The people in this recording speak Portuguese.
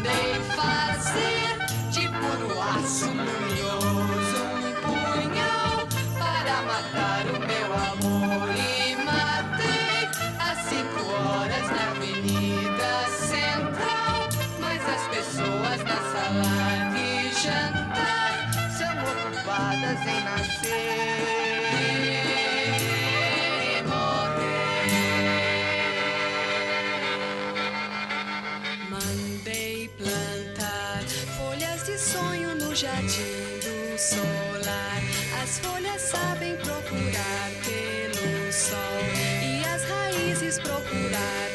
Mandei fazer de puro aço luminoso um punhal para matar o meu amor. E matei às 5 horas na Avenida Central. Mas as pessoas na sala de jantar são ocupadas em nascer e morrer. Mandei plantar folhas de sonho no jardim do solar. As folhas sabem procurar pelo sol e as raízes procurar.